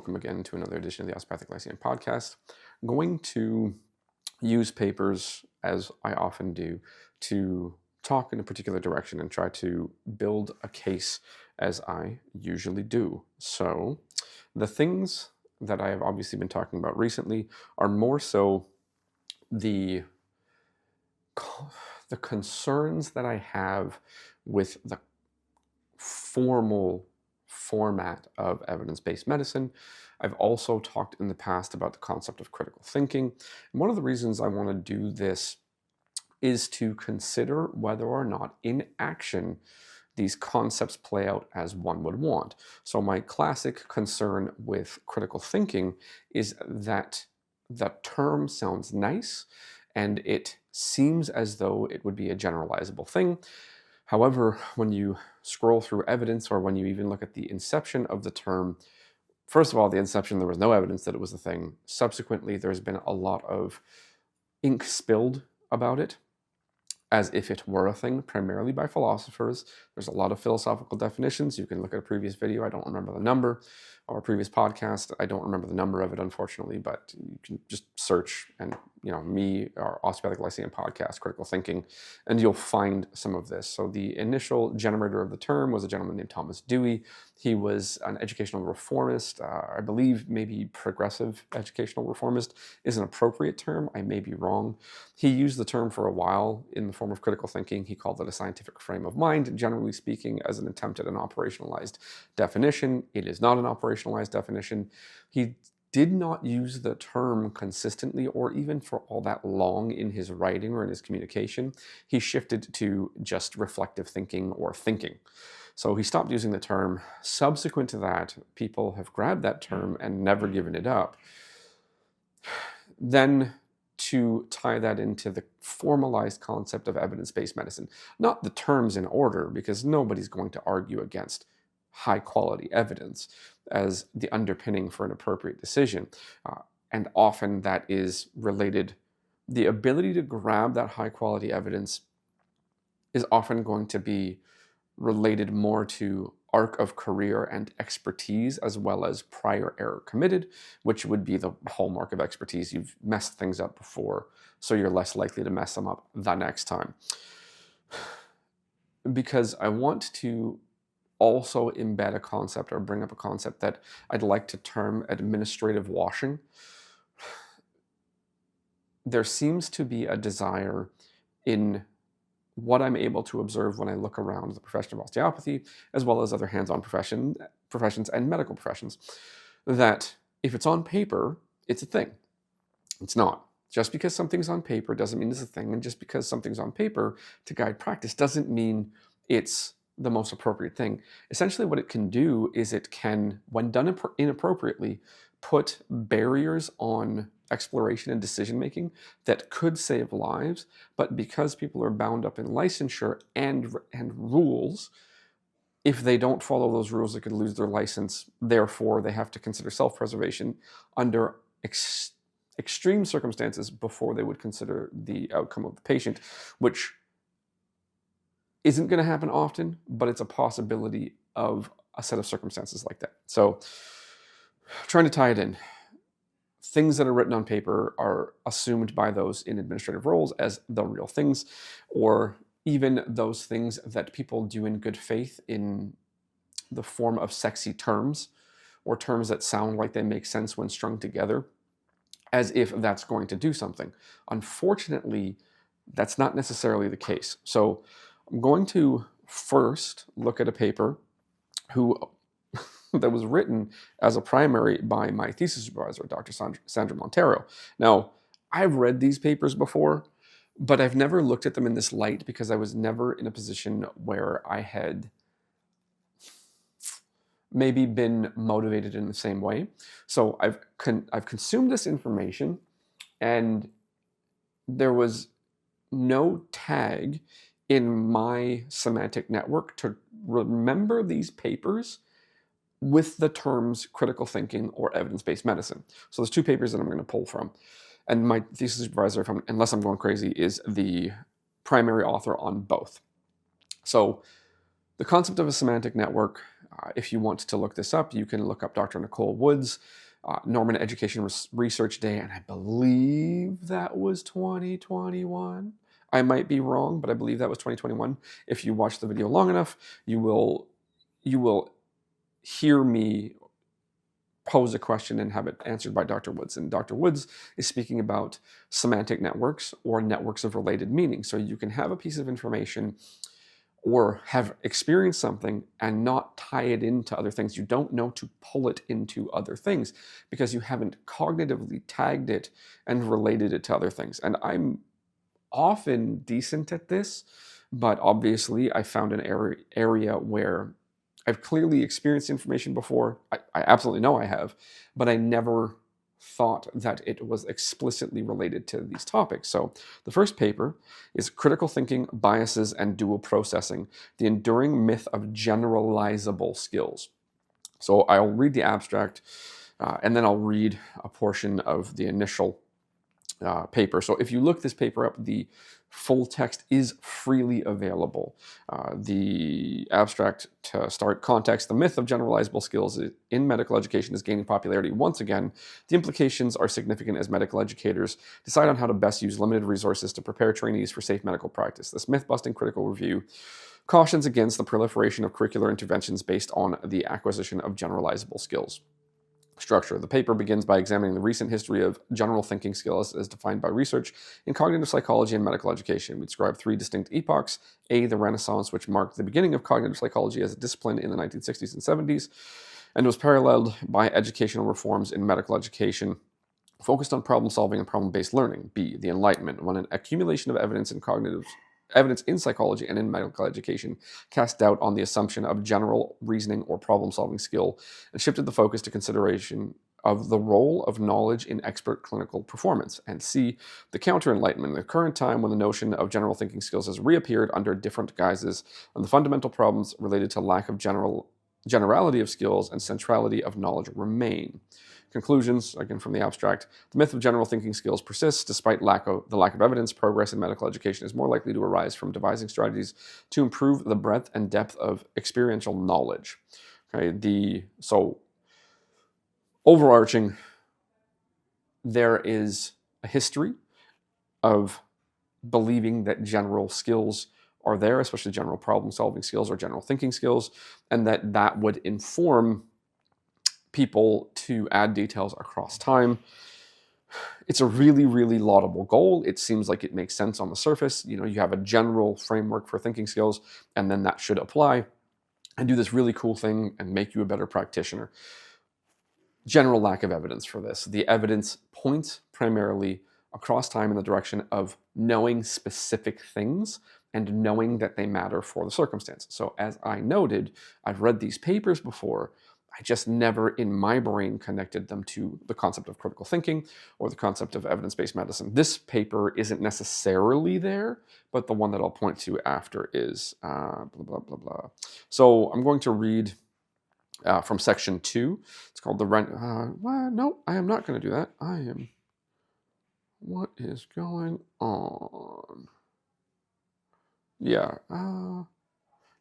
welcome again to another edition of the Osteopathic Lyceum podcast. I'm going to use papers, as I often do, to talk in a particular direction and try to build a case as I usually do. So the things that I have obviously been talking about recently are more so the concerns that I have with the formal format of evidence-based medicine. I've also talked in the past about the concept of critical thinking. And one of the reasons I want to do this is to consider whether or not in action these concepts play out as one would want. So my classic concern with critical thinking is that the term sounds nice and it seems as though it would be a generalizable thing. However, when you scroll through evidence, or when you even look at the inception of the term, first of all, the inception, there was no evidence that it was a thing. Subsequently, there's been a lot of ink spilled about it, as if it were a thing, primarily by philosophers. There's a lot of philosophical definitions. You can look at a previous video, I don't remember the number, or a previous podcast, I don't remember the number of it, unfortunately, but you can just search and, me, our Osteopathic Lyceum podcast, critical thinking, and you'll find some of this. So the initial generator of the term was a gentleman named Thomas Dewey. He was an educational reformist. I believe maybe progressive educational reformist is an appropriate term. I may be wrong. He used the term for a while in the form of critical thinking. He called it a scientific frame of mind, generally speaking, as an attempt at an operationalized definition. It is not an operationalized definition. He did not use the term consistently or even for all that long in his writing or in his communication. He shifted to just reflective thinking or thinking. So he stopped using the term. Subsequent to that, people have grabbed that term and never given it up. Then to tie that into the formalized concept of evidence-based medicine, not the terms in order, because nobody's going to argue against high-quality evidence as the underpinning for an appropriate decision. And often that is related, the ability to grab that high-quality evidence is often going to be related more to arc of career and expertise, as well as prior error committed, which would be the hallmark of expertise. You've messed things up before, so you're less likely to mess them up the next time. Because I want to also embed a concept or bring up a concept that I'd like to term administrative washing. There seems to be a desire in what I'm able to observe when I look around the profession of osteopathy, as well as other hands-on professions and medical professions, that if it's on paper, it's a thing. It's not. Just because something's on paper doesn't mean it's a thing, and just because something's on paper to guide practice doesn't mean it's the most appropriate thing. Essentially what it can do is it can, when done inappropriately, put barriers on exploration and decision-making that could save lives, but because people are bound up in licensure and rules, if they don't follow those rules, they could lose their license. Therefore, they have to consider self-preservation under extreme circumstances before they would consider the outcome of the patient, which isn't going to happen often, but it's a possibility of a set of circumstances like that. So trying to tie it in, things that are written on paper are assumed by those in administrative roles as the real things, or even those things that people do in good faith in the form of sexy terms, or terms that sound like they make sense when strung together, as if that's going to do something. Unfortunately, that's not necessarily the case. So I'm going to first look at a paper that was written as a primary by my thesis supervisor, Dr. Sandra Montero. Now, I've read these papers before, but I've never looked at them in this light because I was never in a position where I had maybe been motivated in the same way. So I've consumed this information, and there was no tag in my semantic network to remember these papers with the terms critical thinking or evidence-based medicine. So there's two papers that I'm going to pull from. And my thesis supervisor, unless I'm going crazy, is the primary author on both. So the concept of a semantic network, If you want to look this up, you can look up Dr. Nicole Wood's Norman Education Research Day, and I believe that was 2021. I might be wrong, but I believe that was 2021. If you watch the video long enough, you will hear me pose a question and have it answered by Dr. Woods. And Dr. Woods is speaking about semantic networks or networks of related meaning. So you can have a piece of information or have experienced something and not tie it into other things. You don't know to pull it into other things because you haven't cognitively tagged it and related it to other things. And I'm often decent at this, but obviously I found an area where I've clearly experienced information before. I absolutely know I have, but I never thought that it was explicitly related to these topics. So the first paper is Critical Thinking, Biases, and Dual Processing, the Enduring Myth of Generalizable Skills. So I'll read the abstract, and then I'll read a portion of the initial paper. So if you look this paper up, the full text is freely available. The abstract, to start context, the myth of generalizable skills in medical education is gaining popularity once again. The implications are significant as medical educators decide on how to best use limited resources to prepare trainees for safe medical practice. This myth-busting critical review cautions against the proliferation of curricular interventions based on the acquisition of generalizable skills. Structure. The paper begins by examining the recent history of general thinking skills as defined by research in cognitive psychology and medical education. We describe three distinct epochs. A, the Renaissance, which marked the beginning of cognitive psychology as a discipline in the 1960s and 70s, and was paralleled by educational reforms in medical education focused on problem solving and problem-based learning. B, the Enlightenment, when an accumulation of evidence in psychology and in medical education cast doubt on the assumption of general reasoning or problem-solving skill and shifted the focus to consideration of the role of knowledge in expert clinical performance. And C, the Counter-Enlightenment, the current time when the notion of general thinking skills has reappeared under different guises and the fundamental problems related to lack of generality of skills and centrality of knowledge remain. Conclusions, again from the abstract, the myth of general thinking skills persists despite the lack of evidence. Progress in medical education is more likely to arise from devising strategies to improve the breadth and depth of experiential knowledge. Okay, so overarching, there is a history of believing that general skills are there, especially general problem-solving skills or general thinking skills, and that would inform people to add details across time. It's a really, really laudable goal. It seems like it makes sense on the surface. You have a general framework for thinking skills, and then that should apply and do this really cool thing and make you a better practitioner. General lack of evidence for this. The evidence points primarily across time in the direction of knowing specific things and knowing that they matter for the circumstance. So as I noted, I've read these papers before. I just never in my brain connected them to the concept of critical thinking or the concept of evidence-based medicine. This paper isn't necessarily there, but the one that I'll point to after is blah, blah, blah, blah. So I'm going to read from section 2. It's called the no, I am not going to do that. What is going on? Yeah.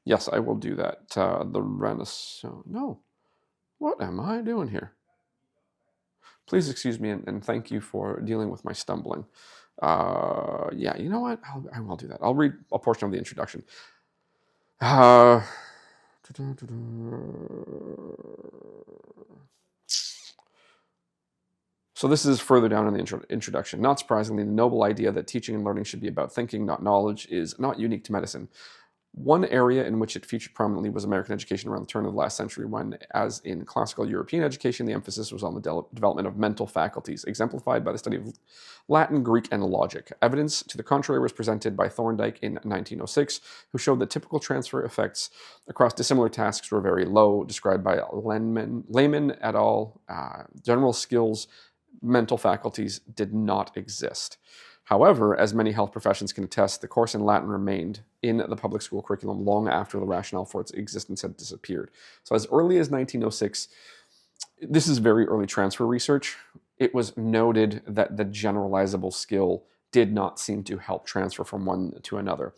Yes, I will do that. The Renaissance. No. What am I doing here? Please excuse me and thank you for dealing with my stumbling. Yeah, you know what? I will do that. I'll read a portion of the introduction. So this is further down in the introduction. Not surprisingly, the noble idea that teaching and learning should be about thinking, not knowledge, is not unique to medicine. One area in which it featured prominently was American education around the turn of the last century when, as in classical European education, the emphasis was on the development of mental faculties, exemplified by the study of Latin, Greek, and logic. Evidence to the contrary was presented by Thorndike in 1906, who showed that typical transfer effects across dissimilar tasks were very low, described by Lehman et al. General skills, mental faculties did not exist. However, as many health professions can attest, the course in Latin remained in the public school curriculum long after the rationale for its existence had disappeared. So as early as 1906, this is very early transfer research, it was noted that the generalizable skill did not seem to help transfer from one to another.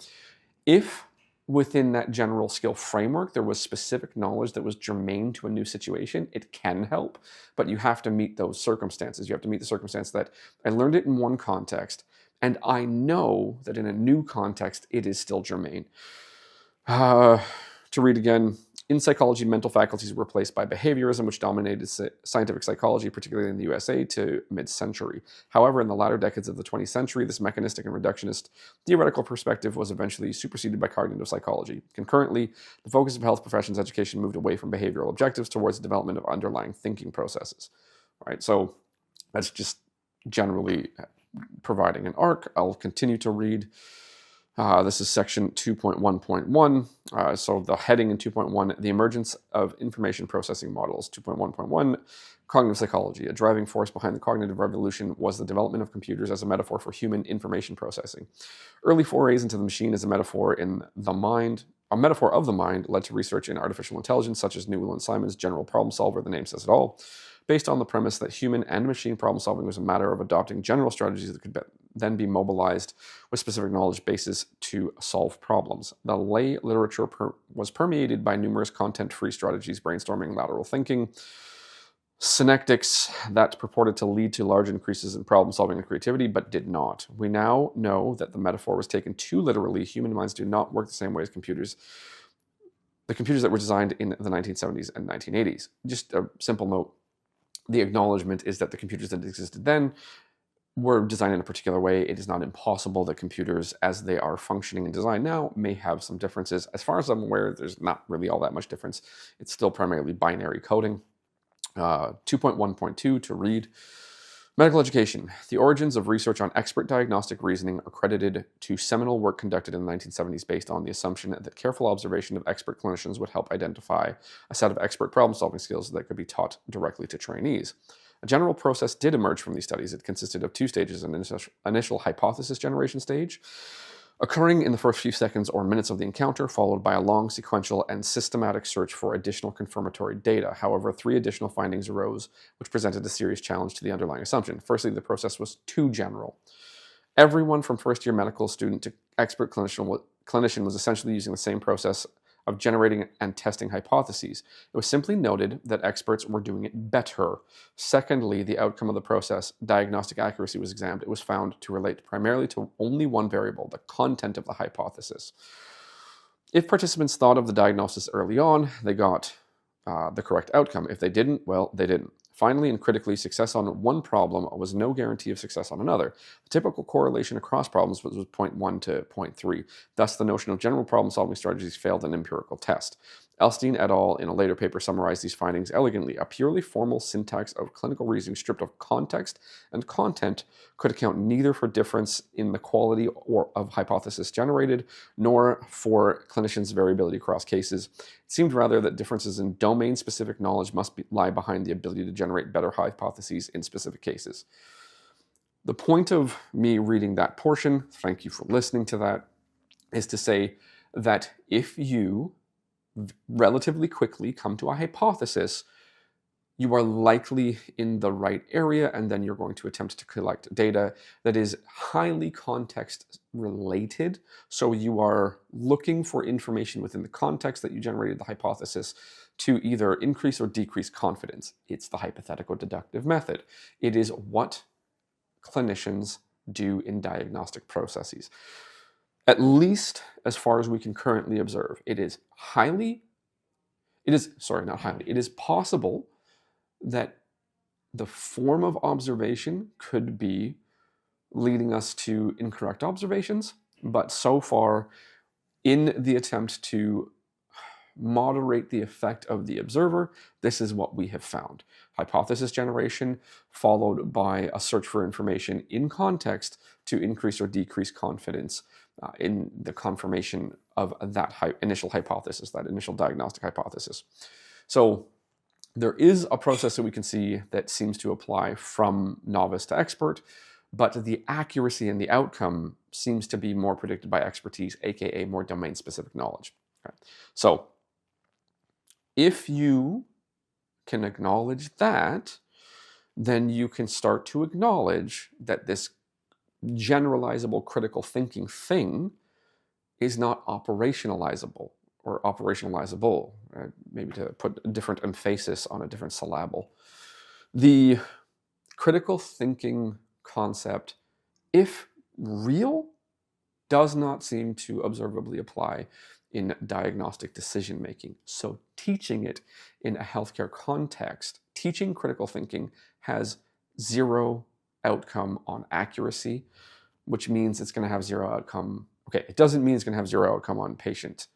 If within that general skill framework, there was specific knowledge that was germane to a new situation, it can help, but you have to meet those circumstances. You have to meet the circumstance that I learned it in one context, and I know that in a new context, it is still germane. To read again, in psychology, mental faculties were replaced by behaviorism, which dominated scientific psychology, particularly in the USA, to mid-century. However, in the latter decades of the 20th century, this mechanistic and reductionist theoretical perspective was eventually superseded by cognitive psychology. Concurrently, the focus of health professions education moved away from behavioral objectives towards the development of underlying thinking processes. Right? So that's just generally providing an arc. I'll continue to read. This is section 2.1.1. So the heading in 2.1, the emergence of information processing models. 2.1.1, cognitive psychology. A driving force behind the cognitive revolution was the development of computers as a metaphor for human information processing. Early forays into the machine as a metaphor in the mind. A metaphor of the mind led to research in artificial intelligence, such as Newell and Simon's general problem solver, the name says it all, based on the premise that human and machine problem solving was a matter of adopting general strategies that could then be mobilized with specific knowledge bases to solve problems. The lay literature was permeated by numerous content-free strategies, brainstorming, lateral thinking, synectics that purported to lead to large increases in problem solving and creativity, but did not. We now know that the metaphor was taken too literally. Human minds do not work the same way as computers. The computers that were designed in the 1970s and 1980s. Just a simple note. The acknowledgement is that the computers that existed then were designed in a particular way. It is not impossible that computers, as they are functioning and designed now, may have some differences. As far as I'm aware, there's not really all that much difference. It's still primarily binary coding. 2.1.2 to read. Medical education. The origins of research on expert diagnostic reasoning are credited to seminal work conducted in the 1970s based on the assumption that careful observation of expert clinicians would help identify a set of expert problem-solving skills that could be taught directly to trainees. A general process did emerge from these studies. It consisted of two stages: an initial hypothesis generation stage, occurring in the first few seconds or minutes of the encounter, followed by a long sequential and systematic search for additional confirmatory data. However, three additional findings arose, which presented a serious challenge to the underlying assumption. Firstly, the process was too general. Everyone from first-year medical student to expert clinician was essentially using the same process of generating and testing hypotheses. It was simply noted that experts were doing it better. Secondly, the outcome of the process, diagnostic accuracy, was examined. It was found to relate primarily to only one variable, the content of the hypothesis. If participants thought of the diagnosis early on, they got the correct outcome. If they didn't, well, they didn't. Finally, and critically, success on one problem was no guarantee of success on another. The typical correlation across problems was 0.1 to 0.3. Thus, the notion of general problem-solving strategies failed an empirical test. Elstein et al. In a later paper summarized these findings elegantly. A purely formal syntax of clinical reasoning stripped of context and content could account neither for difference in the quality of hypothesis generated, nor for clinicians' variability across cases. It seemed rather that differences in domain-specific knowledge must lie behind the ability to generate better hypotheses in specific cases. The point of me reading that portion, thank you for listening to that, is to say that if you relatively quickly come to a hypothesis, you are likely in the right area, and then you're going to attempt to collect data that is highly context related. So you are looking for information within the context that you generated the hypothesis to either increase or decrease confidence. It's the hypothetical deductive method. It is what clinicians do in diagnostic processes. At least as far as we can currently observe, it is possible that the form of observation could be leading us to incorrect observations, but so far, in the attempt to moderate the effect of the observer, this is what we have found. Hypothesis generation followed by a search for information in context to increase or decrease confidence in the confirmation of that initial hypothesis, that initial diagnostic hypothesis. So there is a process that we can see that seems to apply from novice to expert, but the accuracy and the outcome seems to be more predicted by expertise, aka more domain-specific knowledge. Okay. So if you can acknowledge that, then you can start to acknowledge that this generalizable critical thinking thing is not operationalizable or operationalizable, maybe to put a different emphasis on a different syllable. The critical thinking concept, if real, does not seem to observably apply in diagnostic decision making. So teaching it in a healthcare context, teaching critical thinking has zero outcome on accuracy, which means it's going to have zero outcome. Okay, it doesn't mean it's going to have zero outcome on patient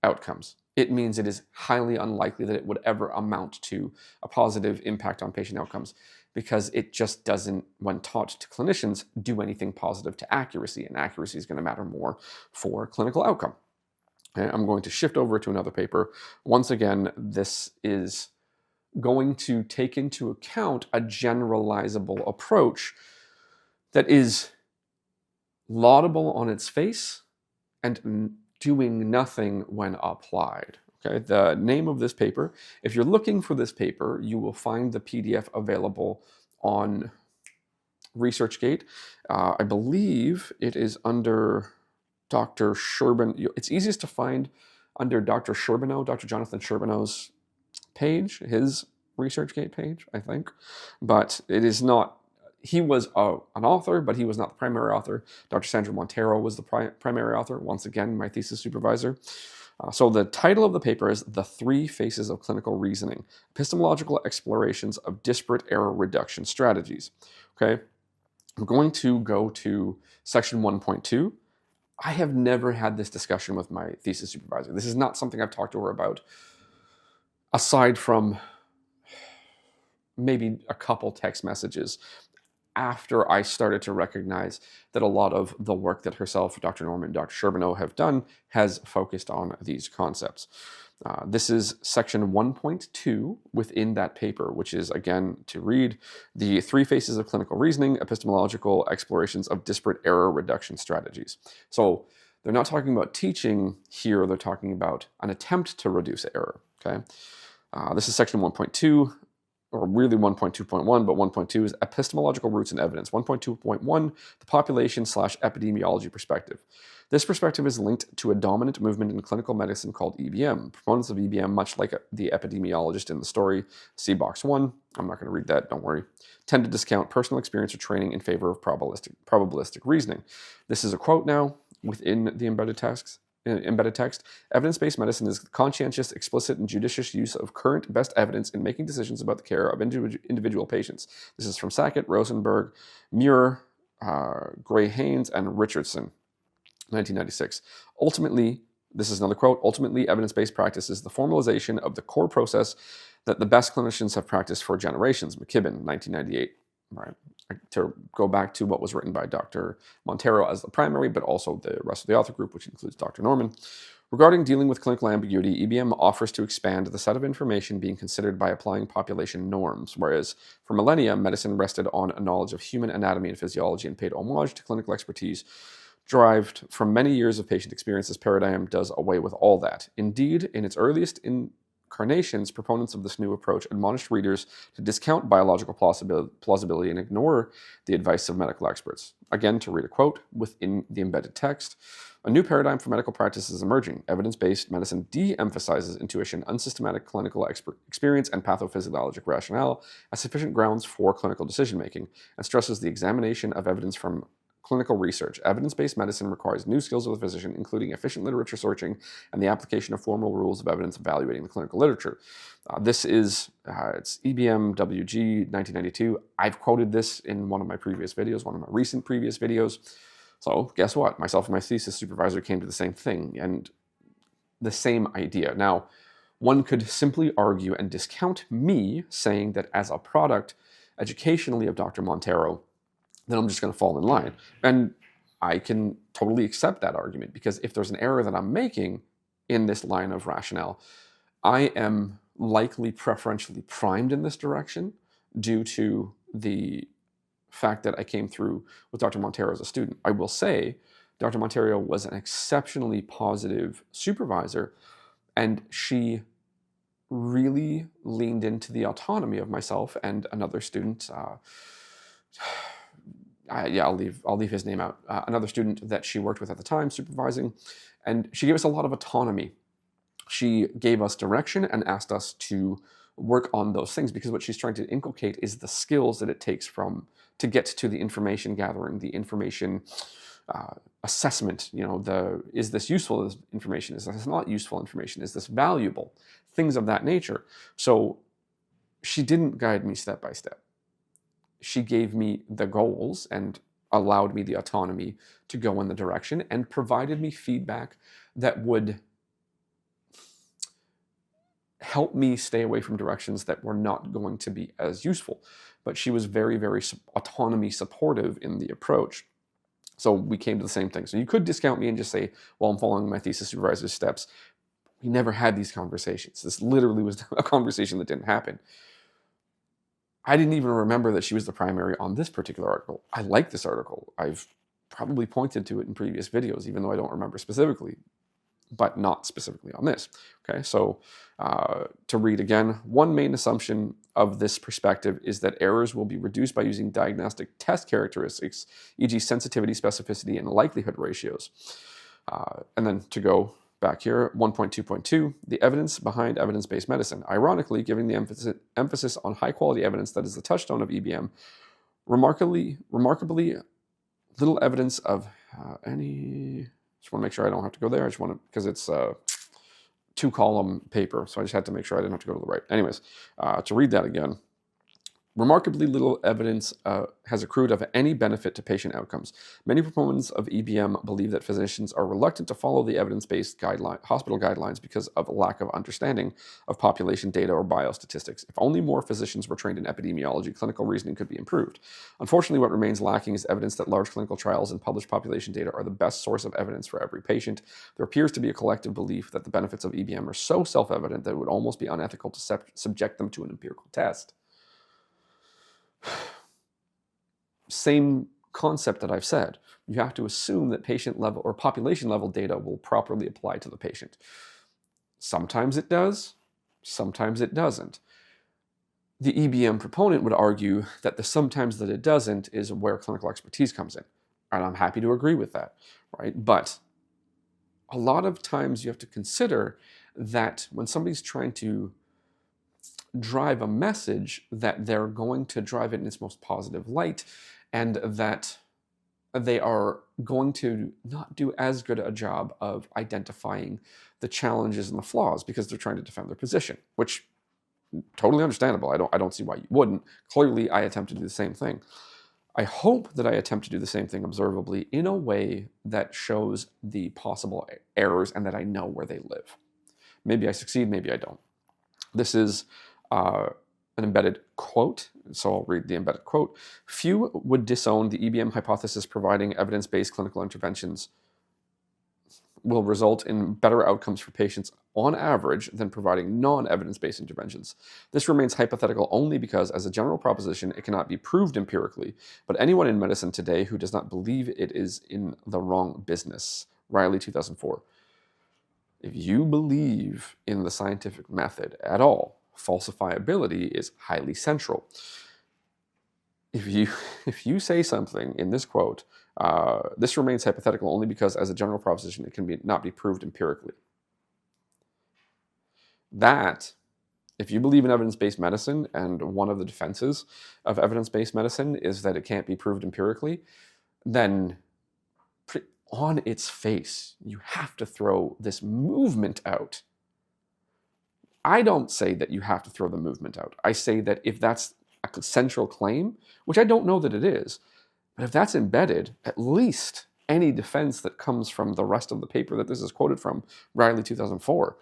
outcomes. It means it is highly unlikely that it would ever amount to a positive impact on patient outcomes, because it just doesn't, when taught to clinicians, do anything positive to accuracy, and accuracy is going to matter more for clinical outcome. Okay, I'm going to shift over to another paper. Once again, this is going to take into account a generalizable approach that is laudable on its face and doing nothing when applied. Okay, the name of this paper, if you're looking for this paper, you will find the PDF available on ResearchGate. I believe it is under Dr. Sherbin. It's easiest to find under Dr. Sherbino, Dr. Jonathan Sherbino's page, his ResearchGate page, I think. But it is not, he was an author, but he was not the primary author. Dr. Sandra Montero was the primary author, once again, my thesis supervisor. So the title of the paper is The Three Faces of Clinical Reasoning, Epistemological Explorations of Disparate Error Reduction Strategies. Okay, I'm going to go to section 1.2. I have never had this discussion with my thesis supervisor. This is not something I've talked to her about, aside from maybe a couple text messages after I started to recognize that a lot of the work that herself, Dr. Norman, and Dr. Sherbino have done has focused on these concepts. This is section 1.2 within that paper, which is, again, to read The Three Faces of Clinical Reasoning, Epistemological Explorations of Disparate Error Reduction Strategies. So they're not talking about teaching here, they're talking about an attempt to reduce error. Okay, this is section 1.2. Or really 1.2.1, but 1.2 is epistemological roots and evidence. 1.2.1, the population/epidemiology perspective. This perspective is linked to a dominant movement in clinical medicine called EBM. Proponents of EBM, much like the epidemiologist in the story, see box 1, I'm not going to read that, don't worry, tend to discount personal experience or training in favor of probabilistic reasoning. This is a quote now within the embedded text. Evidence-based medicine is the conscientious, explicit, and judicious use of current best evidence in making decisions about the care of individual patients. This is from Sackett, Rosenberg, Muir, Gray-Haynes, and Richardson, 1996. Ultimately, this is another quote, ultimately, evidence-based practice is the formalization of the core process that the best clinicians have practiced for generations. McKibben, 1998. Right. To go back to what was written by Dr. Montero as the primary, but also the rest of the author group, which includes Dr. Norman. Regarding dealing with clinical ambiguity, EBM offers to expand the set of information being considered by applying population norms, whereas for millennia, medicine rested on a knowledge of human anatomy and physiology and paid homage to clinical expertise derived from many years of patient experience. This paradigm does away with all that. Indeed, in its earliest incarnations, proponents of this new approach admonished readers to discount biological plausibility and ignore the advice of medical experts. Again, to read a quote within the embedded text, a new paradigm for medical practice is emerging. Evidence-based medicine de-emphasizes intuition, unsystematic clinical experience, and pathophysiologic rationale as sufficient grounds for clinical decision-making, and stresses the examination of evidence from clinical research. Evidence-based medicine requires new skills of the physician, including efficient literature searching and the application of formal rules of evidence evaluating the clinical literature. This is, it's EBM WG 1992. I've quoted this in one of my previous videos, one of my recent previous videos. So guess what? Myself and my thesis supervisor came to the same thing and the same idea. Now, one could simply argue and discount me saying that as a product, educationally, of Dr. Montero, then I'm just going to fall in line. And I can totally accept that argument, because if there's an error that I'm making in this line of rationale, I am likely preferentially primed in this direction due to the fact that I came through with Dr. Montero as a student. I will say Dr. Montero was an exceptionally positive supervisor, and she really leaned into the autonomy of myself and another student, yeah, I'll leave his name out. Another student that she worked with at the time, supervising, and she gave us a lot of autonomy. She gave us direction and asked us to work on those things, because what she's trying to inculcate is the skills that it takes to get to the information gathering, the information assessment. Is this useful, this information? Is this not useful information? Is this valuable? Things of that nature. So she didn't guide me step by step. She gave me the goals and allowed me the autonomy to go in the direction, and provided me feedback that would help me stay away from directions that were not going to be as useful. But she was very, very autonomy supportive in the approach. So we came to the same thing. So you could discount me and just say, well, I'm following my thesis supervisor's steps. We never had these conversations. This literally was a conversation that didn't happen. I didn't even remember that she was the primary on this particular article. I like this article. I've probably pointed to it in previous videos, even though I don't remember specifically, but not specifically on this. Okay, so to read again, one main assumption of this perspective is that errors will be reduced by using diagnostic test characteristics, e.g. sensitivity, specificity, and likelihood ratios. And then to go back here, 1.2.2, the evidence behind evidence-based medicine. Ironically, giving the emphasis on high-quality evidence that is the touchstone of EBM, remarkably little evidence of any... Just want to make sure I don't have to go there. I just want to, because it's a 2-column paper, so I just had to make sure I didn't have to go to the right. Anyways, to read that again. Remarkably little evidence has accrued of any benefit to patient outcomes. Many proponents of EBM believe that physicians are reluctant to follow the evidence-based hospital guidelines because of a lack of understanding of population data or biostatistics. If only more physicians were trained in epidemiology, clinical reasoning could be improved. Unfortunately, what remains lacking is evidence that large clinical trials and published population data are the best source of evidence for every patient. There appears to be a collective belief that the benefits of EBM are so self-evident that it would almost be unethical to subject them to an empirical test. Same concept that I've said. You have to assume that patient level or population level data will properly apply to the patient. Sometimes it does, sometimes it doesn't. The EBM proponent would argue that the sometimes that it doesn't is where clinical expertise comes in. And I'm happy to agree with that, right? But a lot of times you have to consider that when somebody's trying to drive a message, that they're going to drive it in its most positive light, and that they are going to not do as good a job of identifying the challenges and the flaws because they're trying to defend their position, which totally understandable. I don't see why you wouldn't. Clearly, I attempt to do the same thing. I hope that I attempt to do the same thing observably in a way that shows the possible errors and that I know where they live. Maybe I succeed, maybe I don't. This is an embedded quote, so I'll read the embedded quote. Few would disown the EBM hypothesis providing evidence-based clinical interventions will result in better outcomes for patients on average than providing non-evidence-based interventions. This remains hypothetical only because, as a general proposition, it cannot be proved empirically, but anyone in medicine today who does not believe it is in the wrong business. Riley, 2004. If you believe in the scientific method at all, falsifiability is highly central. If you say something in this quote, this remains hypothetical only because, as a general proposition, it can not be proved empirically. That, if you believe in evidence-based medicine, and one of the defenses of evidence-based medicine is that it can't be proved empirically, then on its face, you have to throw this movement out. I don't say that you have to throw the movement out. I say that if that's a central claim, which I don't know that it is, but if that's embedded, at least any defense that comes from the rest of the paper that this is quoted from, Riley 2004,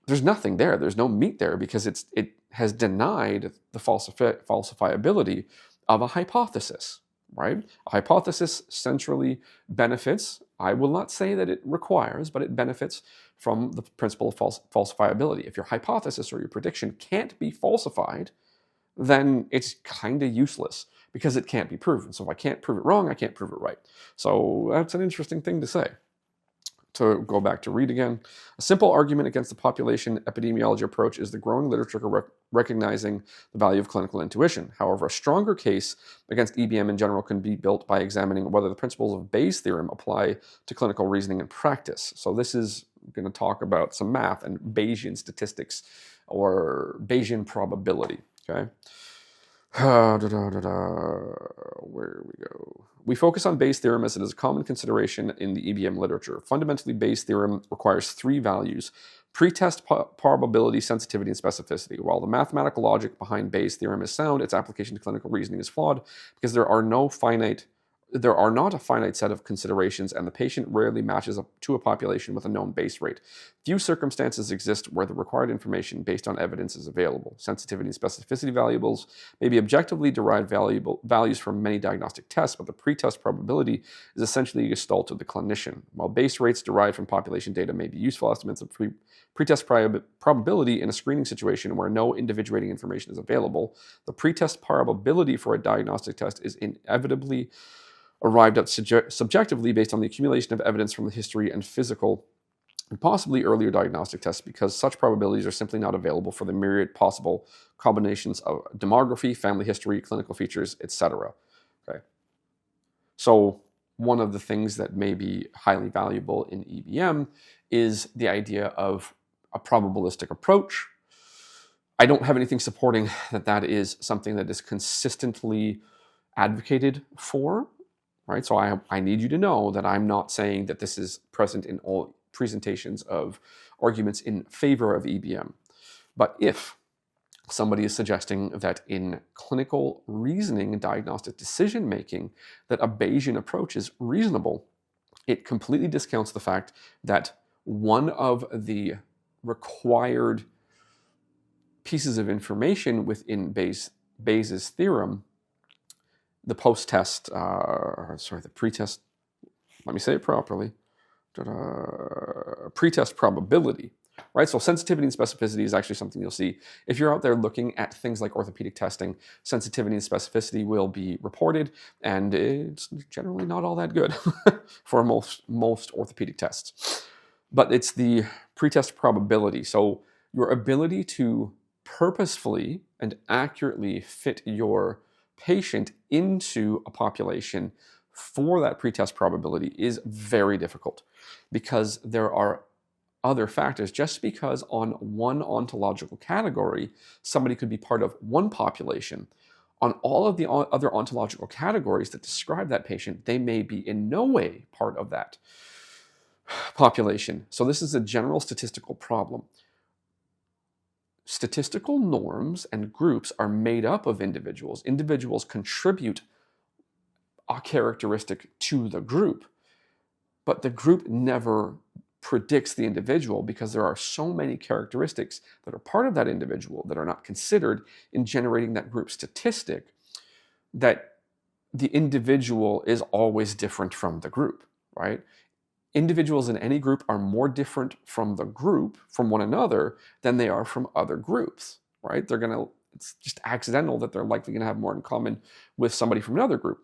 there's nothing there. There's no meat there because it has denied the falsifiability of a hypothesis, right? A hypothesis centrally benefits, I will not say that it requires, but it benefits from the principle of falsifiability. If your hypothesis or your prediction can't be falsified, then it's kind of useless because it can't be proven. So if I can't prove it wrong, I can't prove it right. So that's an interesting thing to say. to go back to read again. A simple argument against the population epidemiology approach is the growing literature recognizing the value of clinical intuition. However, a stronger case against EBM in general can be built by examining whether the principles of Bayes' theorem apply to clinical reasoning and practice. So this is going to talk about some math and Bayesian statistics or Bayesian probability. Okay. Where we go. We focus on Bayes' theorem as it is a common consideration in the EBM literature. Fundamentally, Bayes' theorem requires three values: pretest, probability, sensitivity, and specificity. While the mathematical logic behind Bayes' theorem is sound, its application to clinical reasoning is flawed because there are not a finite set of considerations, and the patient rarely matches up to a population with a known base rate. Few circumstances exist where the required information based on evidence is available. Sensitivity and specificity variables may be objectively derived values from many diagnostic tests, but the pretest probability is essentially a gestalt of the clinician. While base rates derived from population data may be useful estimates of pretest probability in a screening situation where no individuating information is available, the pretest probability for a diagnostic test is inevitably arrived at subjectively based on the accumulation of evidence from the history and physical and possibly earlier diagnostic tests, because such probabilities are simply not available for the myriad possible combinations of demography, family history, clinical features, etc. Okay. So one of the things that may be highly valuable in EBM is the idea of a probabilistic approach. I don't have anything supporting that is something that is consistently advocated for. Right, so I need you to know that I'm not saying that this is present in all presentations of arguments in favor of EBM. But if somebody is suggesting that in clinical reasoning and diagnostic decision making that a Bayesian approach is reasonable, it completely discounts the fact that one of the required pieces of information within Bayes' theorem, the post-test, the pretest, let me say it properly, pretest probability, right? So sensitivity and specificity is actually something you'll see. If you're out there looking at things like orthopedic testing, sensitivity and specificity will be reported, and it's generally not all that good for most orthopedic tests. But it's the pretest probability. So your ability to purposefully and accurately fit your patient into a population for that pretest probability is very difficult, because there are other factors. Just because on one ontological category somebody could be part of one population, on all of the other ontological categories that describe that patient, they may be in no way part of that population. So this is a general statistical problem. Statistical norms and groups are made up of individuals. Individuals contribute a characteristic to the group, but the group never predicts the individual, because there are so many characteristics that are part of that individual that are not considered in generating that group statistic, that the individual is always different from the group, right? Individuals in any group are more different from the group, from one another, than they are from other groups, right? It's just accidental that they're likely going to have more in common with somebody from another group.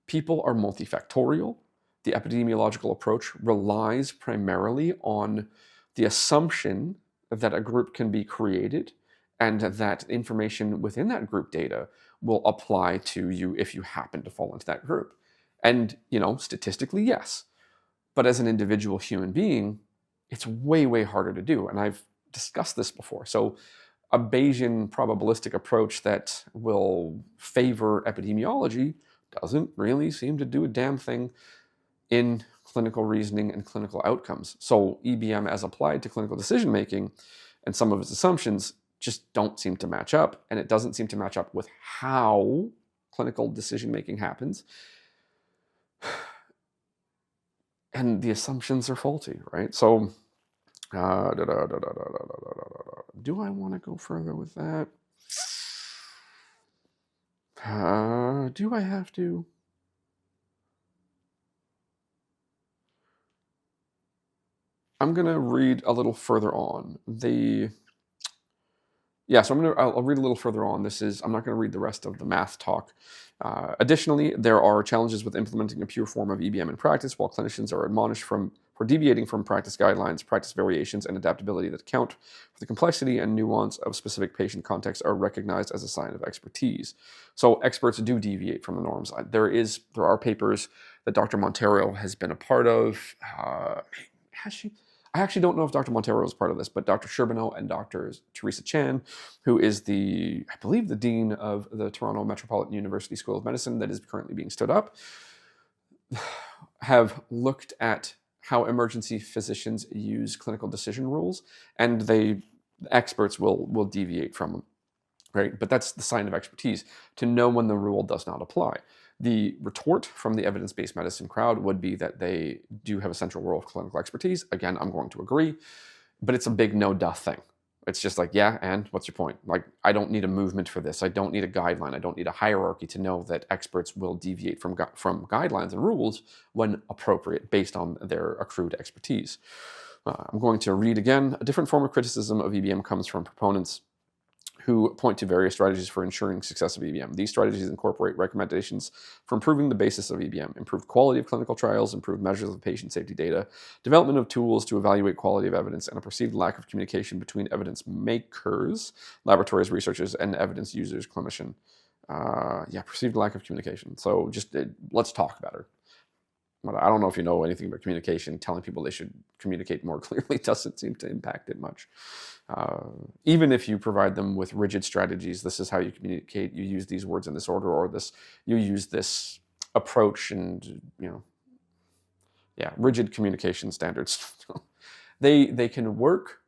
People are multifactorial. The epidemiological approach relies primarily on the assumption that a group can be created and that information within that group data will apply to you if you happen to fall into that group. And, statistically, yes. But as an individual human being, it's way, way harder to do. And I've discussed this before. So a Bayesian probabilistic approach that will favor epidemiology doesn't really seem to do a damn thing in clinical reasoning and clinical outcomes. So EBM as applied to clinical decision making and some of its assumptions just don't seem to match up. And it doesn't seem to match up with how clinical decision making happens. And the assumptions are faulty, right? So, do I want to go further with that? Do I have to? I'm going to read a little further on. I'll read a little further on. I'm not going to read the rest of the math talk. Additionally, there are challenges with implementing a pure form of EBM in practice. While clinicians are admonished from For deviating from practice guidelines, practice variations and adaptability that account for the complexity and nuance of specific patient contexts are recognized as a sign of expertise. So experts do deviate from the norms. There are papers that Dr. Montero has been a part of. Has she? I actually don't know if Dr. Montero is part of this, but Dr. Sherbino and Dr. Teresa Chan, who is I believe, the dean of the Toronto Metropolitan University School of Medicine that is currently being stood up, have looked at how emergency physicians use clinical decision rules, and experts will deviate from them, right? But that's the sign of expertise, to know when the rule does not apply. The retort from the evidence-based medicine crowd would be that they do have a central role of clinical expertise. Again, I'm going to agree, but it's a big no-duh thing. It's just like, yeah, and what's your point? Like, I don't need a movement for this. I don't need a guideline. I don't need a hierarchy to know that experts will deviate from guidelines and rules when appropriate based on their accrued expertise. I'm going to read again. A different form of criticism of EBM comes from proponents who point to various strategies for ensuring success of EBM. These strategies incorporate recommendations for improving the basis of EBM, improved quality of clinical trials, improved measures of patient safety data, development of tools to evaluate quality of evidence, and a perceived lack of communication between evidence makers, laboratories, researchers, and evidence users, clinician. Perceived lack of communication. So just let's talk about it. I don't know if you know anything about communication. Telling people they should communicate more clearly doesn't seem to impact it much. Even if you provide them with rigid strategies, this is how you communicate, you use these words in this order, or you use this approach, and rigid communication standards. They can work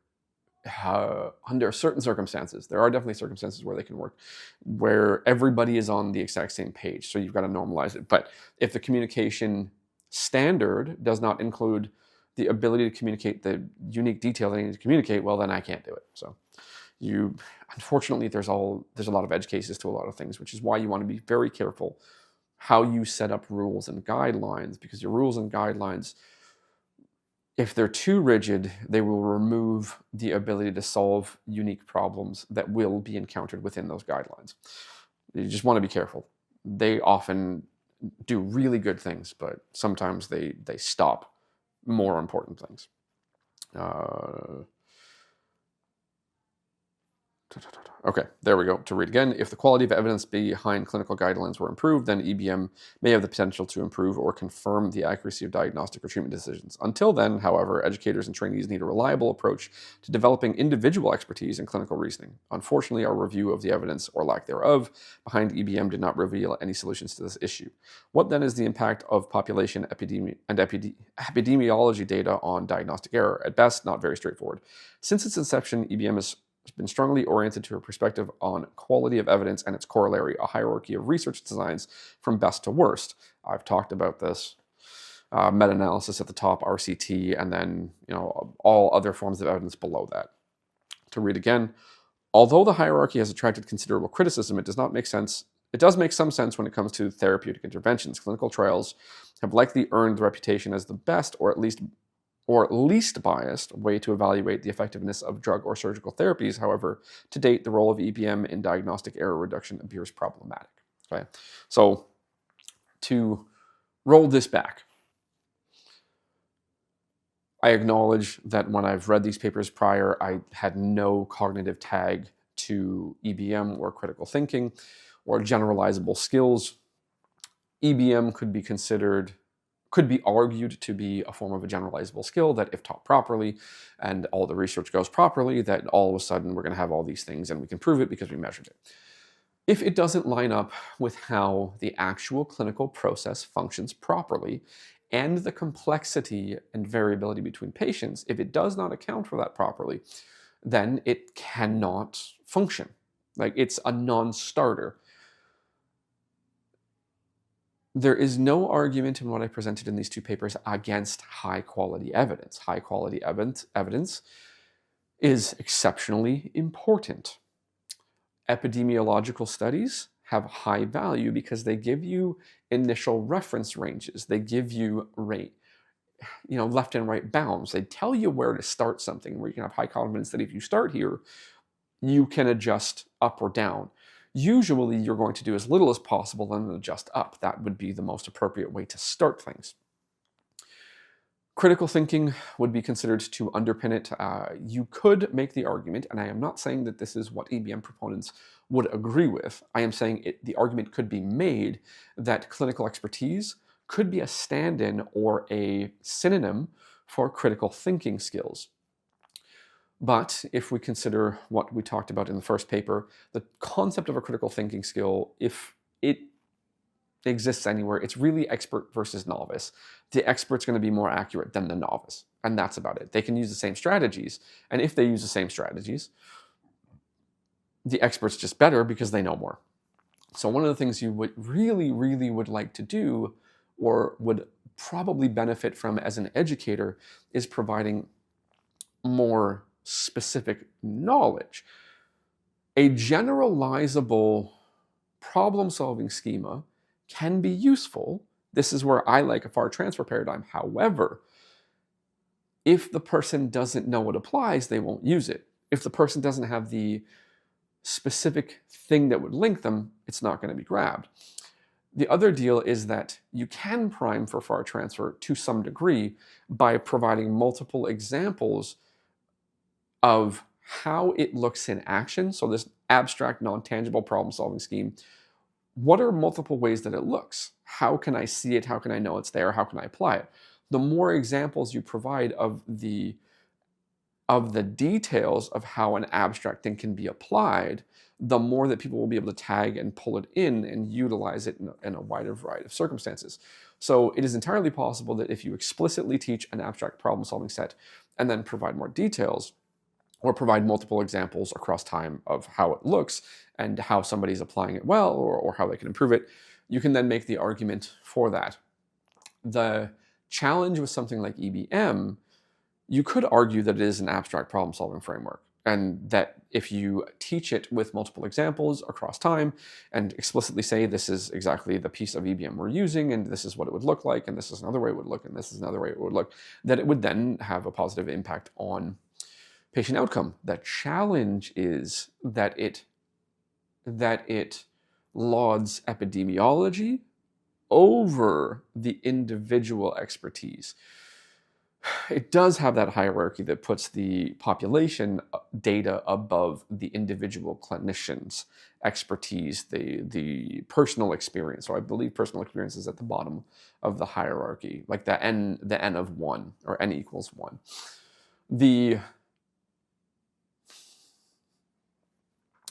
under certain circumstances. There are definitely circumstances where they can work, where everybody is on the exact same page, so you've got to normalize it. But if the communication standard does not include the ability to communicate the unique detail they need to communicate, well, then I can't do it. So unfortunately, there's a lot of edge cases to a lot of things, which is why you want to be very careful how you set up rules and guidelines, because your rules and guidelines, if they're too rigid, they will remove the ability to solve unique problems that will be encountered within those guidelines. You just want to be careful. They often do really good things, but sometimes they stop more important things. Okay, there we go. To read again, if the quality of evidence behind clinical guidelines were improved, then EBM may have the potential to improve or confirm the accuracy of diagnostic or treatment decisions. Until then, however, educators and trainees need a reliable approach to developing individual expertise in clinical reasoning. Unfortunately, our review of the evidence, or lack thereof, behind EBM did not reveal any solutions to this issue. What then is the impact of population epidemiology data on diagnostic error? At best, not very straightforward. Since its inception, EBM has been strongly oriented to a perspective on quality of evidence and its corollary, a hierarchy of research designs from best to worst. I've talked about this. Meta-analysis at the top, RCT, and then all other forms of evidence below that. To read again, although the hierarchy has attracted considerable criticism, it does make some sense when it comes to therapeutic interventions. Clinical trials have likely earned the reputation as the best, or least biased way to evaluate the effectiveness of drug or surgical therapies. However, to date, the role of EBM in diagnostic error reduction appears problematic. Okay, so to roll this back, I acknowledge that when I've read these papers prior, I had no cognitive tag to EBM or critical thinking or generalizable skills. EBM could be argued to be a form of a generalizable skill that, if taught properly and all the research goes properly, that all of a sudden we're going to have all these things and we can prove it because we measured it. If it doesn't line up with how the actual clinical process functions properly and the complexity and variability between patients, if it does not account for that properly, then it cannot function. Like, it's a non-starter. There is no argument in what I presented in these two papers against high-quality evidence. High-quality evidence is exceptionally important. Epidemiological studies have high value because they give you initial reference ranges. They give you left and right bounds. They tell you where to start something, where you can have high confidence that if you start here, you can adjust up or down. Usually, you're going to do as little as possible and then adjust up. That would be the most appropriate way to start things. Critical thinking would be considered to underpin it. You could make the argument, and I am not saying that this is what EBM proponents would agree with. I am saying the argument could be made that clinical expertise could be a stand-in or a synonym for critical thinking skills. But if we consider what we talked about in the first paper, the concept of a critical thinking skill, if it exists anywhere, it's really expert versus novice. The expert's going to be more accurate than the novice, and that's about it. They can use the same strategies, and if they use the same strategies, the expert's just better because they know more. So one of the things you would really would like to do, or would probably benefit from as an educator, is providing more specific knowledge. A generalizable problem-solving schema can be useful. This is where I like a FAR transfer paradigm. However, if the person doesn't know what applies, they won't use it. If the person doesn't have the specific thing that would link them, it's not going to be grabbed. The other deal is that you can prime for FAR transfer to some degree by providing multiple examples of how it looks in action. So this abstract, non-tangible problem-solving scheme, what are multiple ways that it looks? How can I see it? How can I know it's there? How can I apply it? The more examples you provide of the details of how an abstract thing can be applied, the more that people will be able to tag and pull it in and utilize it in a wider variety of circumstances. So it is entirely possible that if you explicitly teach an abstract problem-solving set and then provide more details, or provide multiple examples across time of how it looks and how somebody's applying it well, or how they can improve it, you can then make the argument for that. The challenge with something like EBM, you could argue that it is an abstract problem-solving framework, and that if you teach it with multiple examples across time and explicitly say this is exactly the piece of EBM we're using, and this is what it would look like, and this is another way it would look, and this is another way it would look, that it would then have a positive impact on patient outcome. The challenge is that it lauds epidemiology over the individual expertise. It does have that hierarchy that puts the population data above the individual clinician's expertise, the personal experience. So I believe personal experience is at the bottom of the hierarchy, like the n of 1, or n equals 1.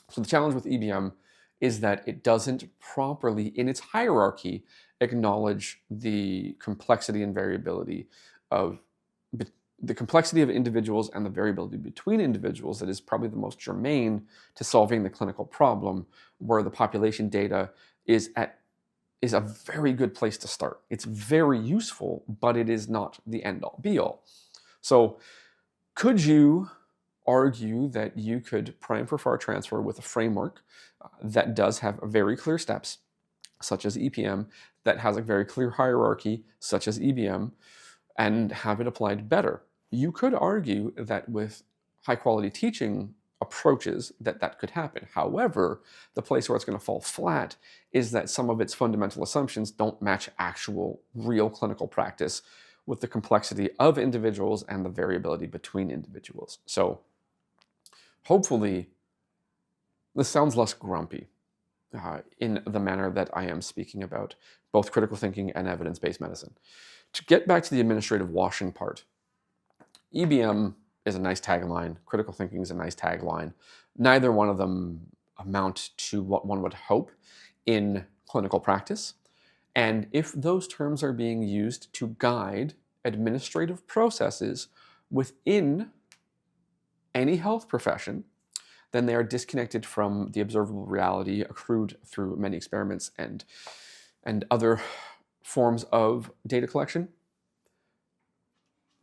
So the challenge with EBM is that it doesn't properly, in its hierarchy, acknowledge the complexity and variability of individuals and the variability between individuals that is probably the most germane to solving the clinical problem, where the population data is a very good place to start. It's very useful, but it is not the end-all be-all. So could you argue that you could prime for FAR transfer with a framework that does have very clear steps, such as EPM, that has a very clear hierarchy, such as EBM, and have it applied better? You could argue that with high-quality teaching approaches that could happen. However, the place where it's going to fall flat is that some of its fundamental assumptions don't match actual, real clinical practice with the complexity of individuals and the variability between individuals. So hopefully this sounds less grumpy in the manner that I am speaking about both critical thinking and evidence-based medicine. To get back to the administrative washing part, EBM is a nice tagline, critical thinking is a nice tagline. Neither one of them amount to what one would hope in clinical practice. And if those terms are being used to guide administrative processes within any health profession, then they are disconnected from the observable reality accrued through many experiments and other forms of data collection.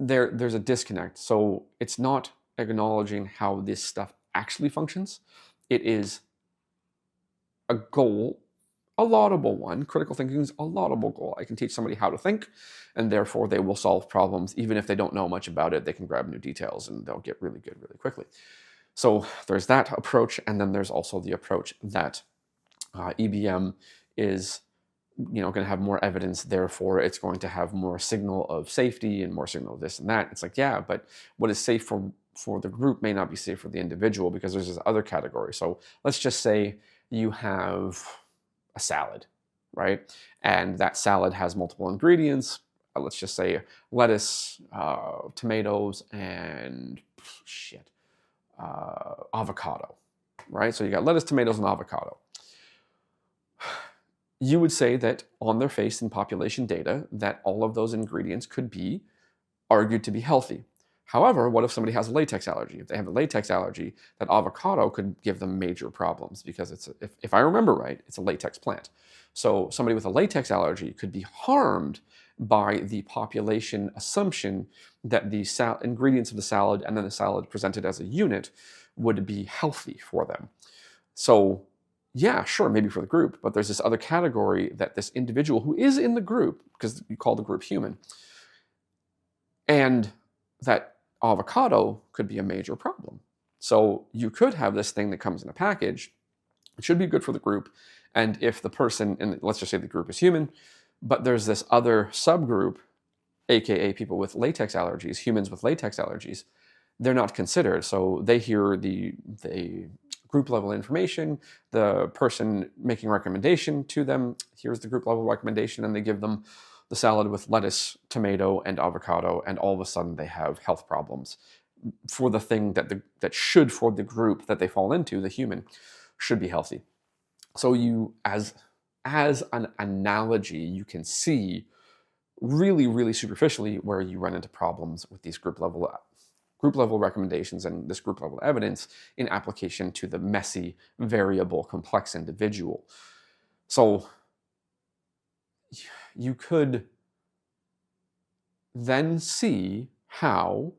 There's a disconnect. So it's not acknowledging how this stuff actually functions. It is a goal, a laudable one. Critical thinking is a laudable goal. I can teach somebody how to think, and therefore they will solve problems. Even if they don't know much about it, they can grab new details and they'll get really good really quickly. So there's that approach, and then there's also the approach that EBM is going to have more evidence, therefore it's going to have more signal of safety and more signal of this and that. It's like, yeah, but what is safe for the group may not be safe for the individual, because there's this other category. So let's just say you have a salad, right? And that salad has multiple ingredients. Let's just say lettuce, tomatoes, and avocado, right? So you got lettuce, tomatoes, and avocado. You would say that on their face in population data that all of those ingredients could be argued to be healthy. However, what if somebody has a latex allergy? If they have a latex allergy, that avocado could give them major problems, because if I remember right, it's a latex plant. So somebody with a latex allergy could be harmed by the population assumption that the ingredients of the salad and then the salad presented as a unit would be healthy for them. So yeah, sure, maybe for the group, but there's this other category that this individual who is in the group, because you call the group human, and that avocado could be a major problem. So you could have this thing that comes in a package. It should be good for the group. And if the person, and let's just say the group is human, but there's this other subgroup, aka people with latex allergies, humans with latex allergies, they're not considered. So they hear the group level information, the person making recommendation to them, here's the group level recommendation, and they give them the salad with lettuce, tomato, and avocado, and all of a sudden they have health problems for the thing that should, for the group that they fall into, the human, should be healthy. So you, as an analogy, you can see really, really superficially where you run into problems with these group level recommendations and this group level evidence in application to the messy, variable, complex individual. So you could then see how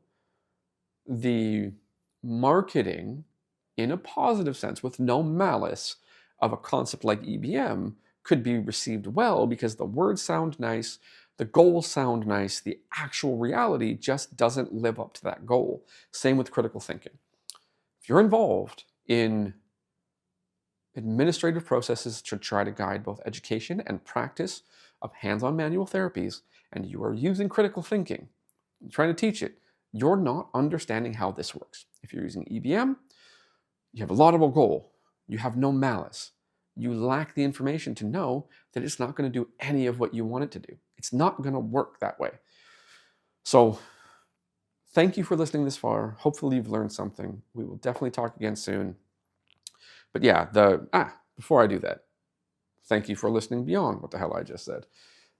the marketing, in a positive sense, with no malice, of a concept like EBM could be received well, because the words sound nice, the goals sound nice, the actual reality just doesn't live up to that goal. Same with critical thinking. If you're involved in administrative processes to try to guide both education and practice of hands-on manual therapies, and you are using critical thinking, trying to teach it, you're not understanding how this works. If you're using EBM, you have a laudable goal. You have no malice. You lack the information to know that it's not going to do any of what you want it to do. It's not going to work that way. So thank you for listening this far. Hopefully you've learned something. We will definitely talk again soon. But yeah, before I do that, thank you for listening beyond what the hell I just said.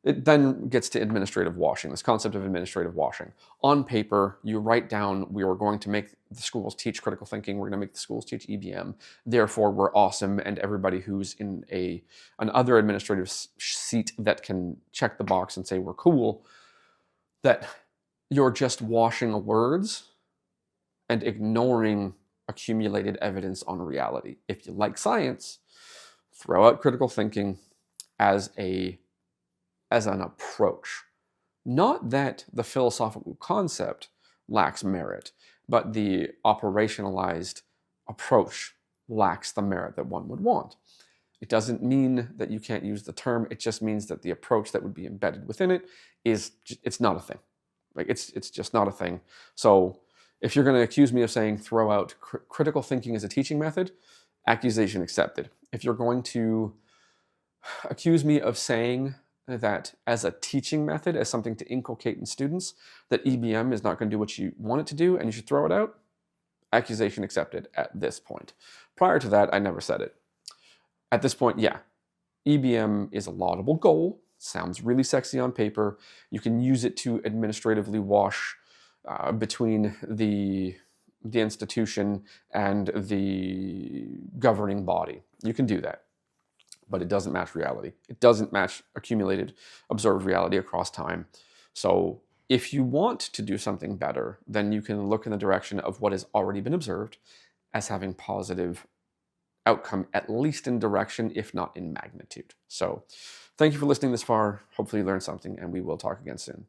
It then gets to administrative washing, this concept of administrative washing. On paper, you write down, we are going to make the schools teach critical thinking, we're going to make the schools teach EBM, therefore we're awesome, and everybody who's in an other administrative seat that can check the box and say we're cool, that you're just washing words and ignoring accumulated evidence on reality. If you like science, throw out critical thinking as an approach. Not that the philosophical concept lacks merit, but the operationalized approach lacks the merit that one would want. It doesn't mean that you can't use the term, it just means that the approach that would be embedded within it it's not a thing. Like it's just not a thing. So if you're going to accuse me of saying throw out critical thinking as a teaching method, accusation accepted. If you're going to accuse me of saying that as a teaching method, as something to inculcate in students, that EBM is not going to do what you want it to do and you should throw it out, accusation accepted at this point. Prior to that, I never said it. At this point, yeah, EBM is a laudable goal, sounds really sexy on paper. You can use it to administratively wash between the institution and the governing body. You can do that. But it doesn't match reality. It doesn't match accumulated observed reality across time. So if you want to do something better, then you can look in the direction of what has already been observed as having positive outcome, at least in direction, if not in magnitude. So thank you for listening this far. Hopefully you learned something, and we will talk again soon.